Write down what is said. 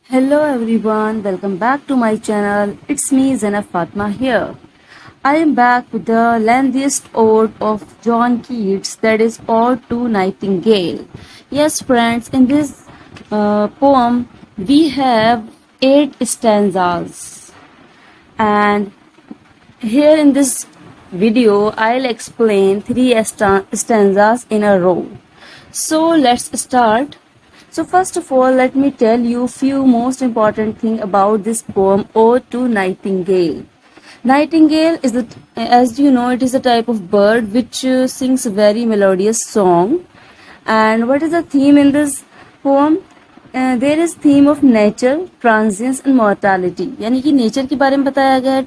Hello everyone, welcome back to my channel. It's me Zainab Fatma here. I am back with the lengthiest ode of John Keats, that is Ode to Nightingale. Yes friends, in this poem we have 8 stanzas, and here in this video I'll explain 3 stanzas in a row. So let's start. So first of all, let me tell you few most important thing about this poem Ode to Nightingale. Nightingale is as you know, it is a type of bird which sings a very melodious song. And what is the theme in this poem? There is theme of nature, transience and mortality. यानी कि nature के बारे में बताया गया है,